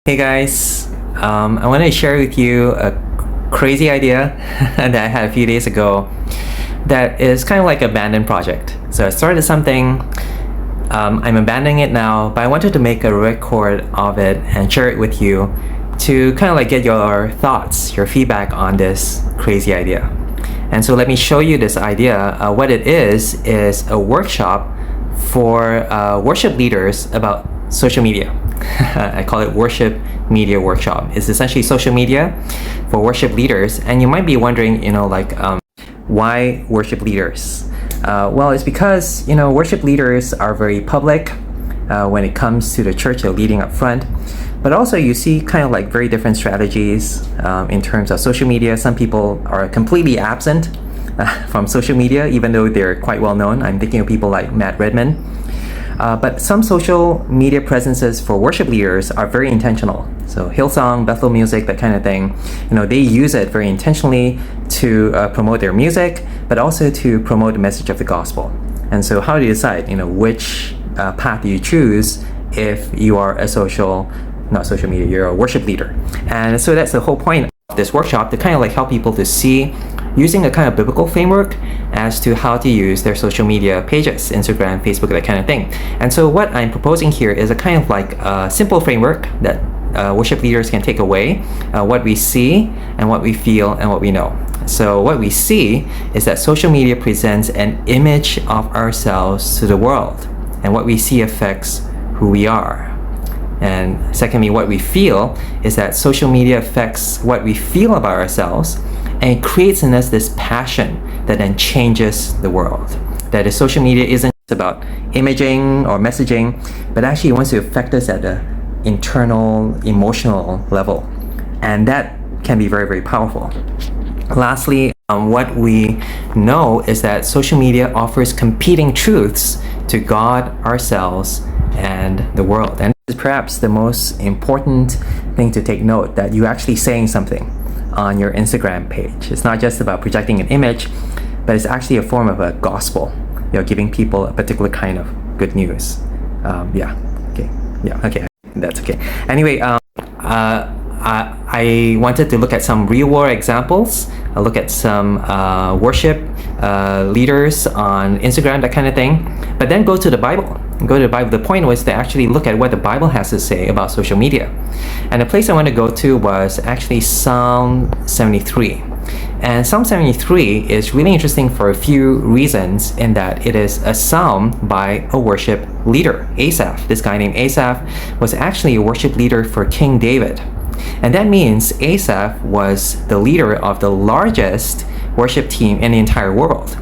Hey guys, I want to share with you a crazy idea that I had a few days ago that is kind of like an abandoned project. So I started something, I'm abandoning it now, but I wanted to make a record of it and share it with you to kind of like get your thoughts, your feedback on this crazy idea. And so let me show you this idea. What it is a workshop for worship leaders about social media. I call it Worship Media Workshop. It's essentially social media for worship leaders. And you might be wondering, why worship leaders? Well, it's because, worship leaders are very public when it comes to the church. They're leading up front. But also you see kind of like very different strategies in terms of social media. Some people are completely absent from social media, even though they're quite well known. I'm thinking of people like Matt Redman. But some social media presences for worship leaders are very intentional. So Hillsong, Bethel Music, that kind of thing, they use it very intentionally to promote their music, but also to promote the message of the gospel. And so how do you decide, which path do you choose if you are not social media, you're a worship leader? And so that's the whole point of this workshop, to kind of like help people to see, using a kind of biblical framework as to how to use their social media pages, Instagram, Facebook, that kind of thing. And so what I'm proposing here is a kind of like a simple framework that worship leaders can take away, what we see and what we feel and what we know. So what we see is that social media presents an image of ourselves to the world, and what we see affects who we are. And secondly, what we feel is that social media affects what we feel about ourselves, and it creates in us this passion that then changes the world. That is, social media isn't just about imaging or messaging, but actually it wants to affect us at the internal, emotional level. And that can be very, very powerful. Lastly, what we know is that social media offers competing truths to God, ourselves, and the world. And this is perhaps the most important thing to take note, that you're actually saying something on your Instagram page. It's not just about projecting an image, but it's actually a form of a gospel. Giving people a particular kind of good news. That's okay. Anyway, I wanted to look at some real world examples. I'll look at some worship leaders on Instagram, that kind of thing. But then go to the Bible. The point was to actually look at what the Bible has to say about social media. And the place I want to go to was actually Psalm 73. And Psalm 73 is really interesting for a few reasons, in that it is a psalm by a worship leader, Asaph. This guy named Asaph was actually a worship leader for King David. And that means Asaph was the leader of the largest worship team in the entire world.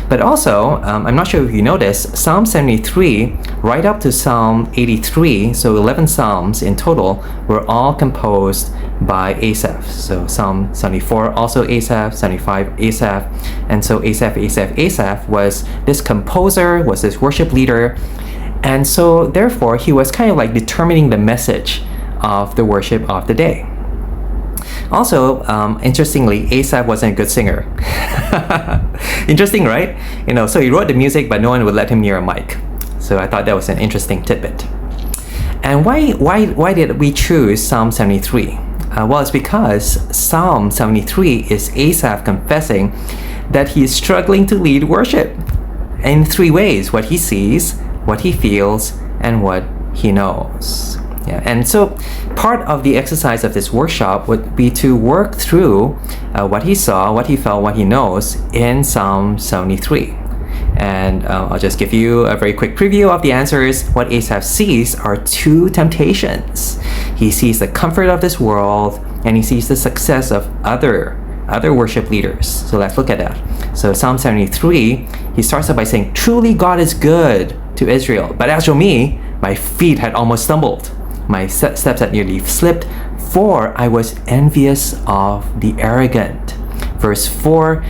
But also, I'm not sure if you noticed, Psalm 73 right up to Psalm 83, so 11 Psalms in total, were all composed by Asaph. So Psalm 74 also Asaph, 75 Asaph, and so Asaph was this composer, was this worship leader, and so therefore he was kind of like determining the message of the worship of the day. Also, interestingly, Asaph wasn't a good singer. Interesting, right? So he wrote the music, but no one would let him near a mic. So I thought that was an interesting tidbit. And why did we choose Psalm 73? Well, it's because Psalm 73 is Asaph confessing that he is struggling to lead worship in three ways: what he sees, what he feels, and what he knows. And so part of the exercise of this workshop would be to work through what he saw, what he felt, what he knows in Psalm 73. And I'll just give you a very quick preview of the answers. What Asaph sees are two temptations. He sees the comfort of this world, and he sees the success of other worship leaders. So let's look at that. So Psalm 73, he starts off by saying, "Truly God is good to Israel, but as for me, my feet had almost stumbled. My steps had nearly slipped, for I was envious of the arrogant." Verse 4,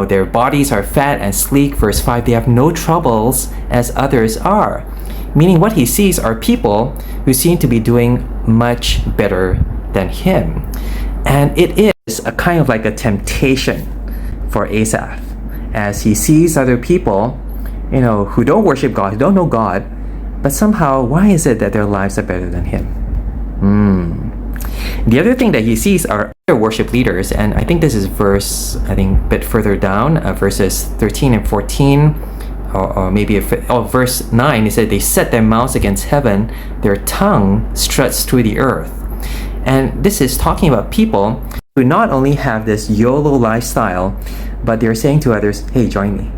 their bodies are fat and sleek. Verse 5, they have no troubles as others are. Meaning what he sees are people who seem to be doing much better than him. And it is a kind of like a temptation for Asaph, as he sees other people, who don't worship God, who don't know God, but somehow, why is it that their lives are better than him? The other thing that he sees are other worship leaders, and I think this is a bit further down, verses 13 and 14, or maybe verse 9. He said, they set their mouths against heaven, their tongue struts through the earth. And this is talking about people who not only have this YOLO lifestyle, but they're saying to others, hey, join me.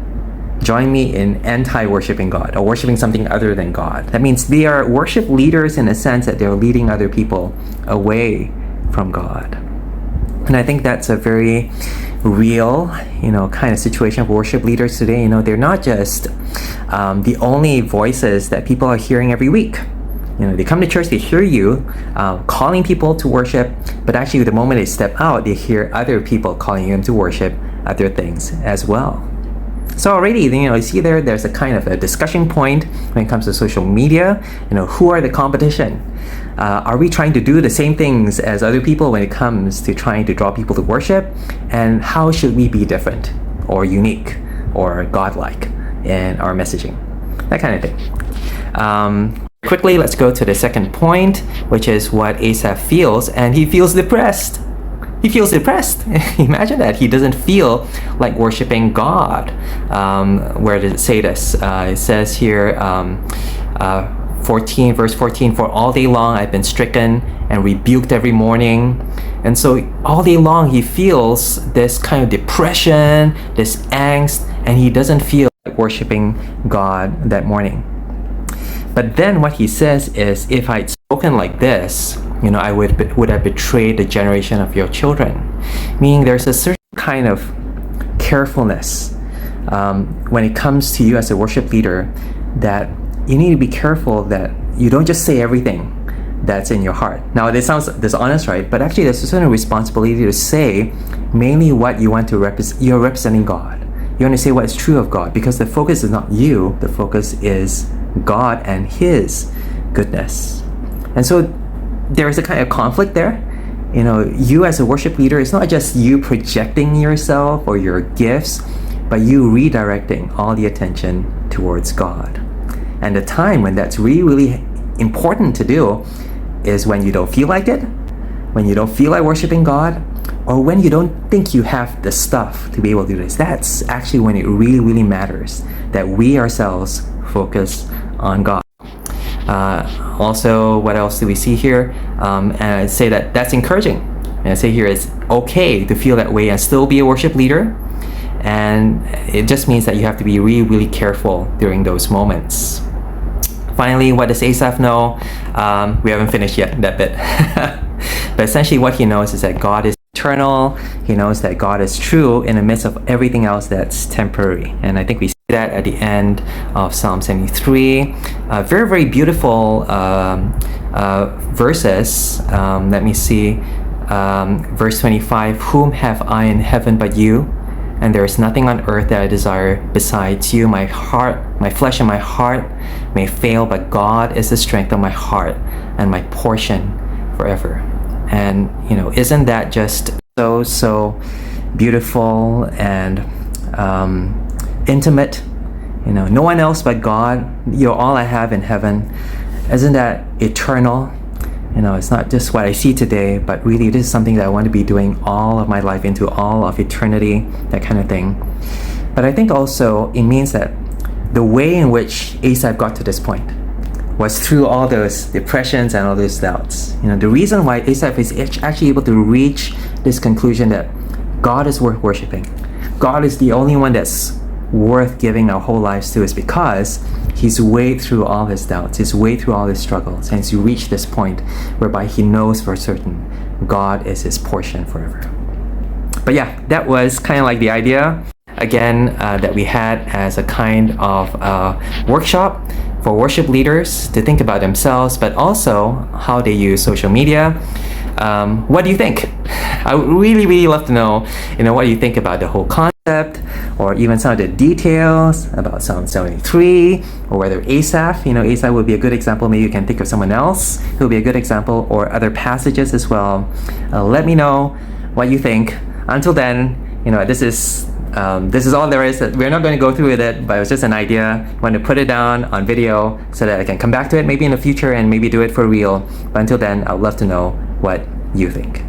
Join me in anti-worshiping God, or worshiping something other than God. That means they are worship leaders in a sense that they're leading other people away from God. And I think that's a very real, kind of situation for worship leaders today. They're not just the only voices that people are hearing every week. They come to church, they hear you calling people to worship, but actually the moment they step out, they hear other people calling them to worship other things as well. So already, you see there's a kind of a discussion point when it comes to social media. Who are the competition? Are we trying to do the same things as other people when it comes to trying to draw people to worship? And how should we be different or unique or godlike in our messaging? That kind of thing. Quickly, let's go to the second point, which is what Asaph feels, and he feels depressed. He feels depressed. Imagine that. He doesn't feel like worshiping God. Where does it say this? It says here, 14, verse 14, for all day long I've been stricken and rebuked every morning. And so all day long he feels this kind of depression, this angst, and he doesn't feel like worshiping God that morning. But then what he says is, if I'd spoken like this, I would have betrayed the generation of your children. Meaning there's a certain kind of carefulness when it comes to you as a worship leader, that you need to be careful that you don't just say everything that's in your heart. Now, this sounds dishonest, right? But actually there's a certain responsibility to say mainly what you want to represent. You're representing God. You want to say what's true of God, because the focus is not you, the focus is God and His goodness. And so there is a kind of conflict there. You as a worship leader, it's not just you projecting yourself or your gifts, but you redirecting all the attention towards God. And the time when that's really, really important to do is when you don't feel like it, when you don't feel like worshiping God, or when you don't think you have the stuff to be able to do this. That's actually when it really, really matters that we ourselves focus on God. Also, what else do we see here? And I'd say that's encouraging. And I say here it's okay to feel that way and still be a worship leader. And it just means that you have to be really, really careful during those moments. Finally, what does Asaph know? We haven't finished yet, that bit. But essentially what he knows is that God is eternal. He knows that God is true in the midst of everything else that's temporary. And I think we see that at the end of Psalm 73. Very, very beautiful verses. Let me see. Verse 25, whom have I in heaven but you? And there is nothing on earth that I desire besides you. My flesh and my heart may fail, but God is the strength of my heart and my portion forever. And isn't that just so beautiful and intimate? No one else but God. You're all I have in heaven. Isn't that eternal? It's not just what I see today, but really this is something that I want to be doing all of my life into all of eternity, that kind of thing. But I think also it means that the way in which Asaph got to this point was through all those depressions and all those doubts. The reason why Asaph is actually able to reach this conclusion that God is worth worshiping, God is the only one that's worth giving our whole lives to, is because he's weighed through all his doubts, he's weighed through all his struggles, and he's reached this point whereby he knows for certain God is his portion forever. But yeah, that was kind of like the idea again that we had as a kind of workshop for worship leaders to think about themselves, but also how they use social media. What do you think? I would really, really love to know, what do you think about the whole concept, or even some of the details about Psalm 73, or whether Asaph, Asaph would be a good example. Maybe you can think of someone else who would be a good example, or other passages as well. Let me know what you think. Until then, this is This is all there is. We're not going to go through with it, but it was just an idea. I want to put it down on video so that I can come back to it maybe in the future and maybe do it for real. But until then, I'd love to know what you think.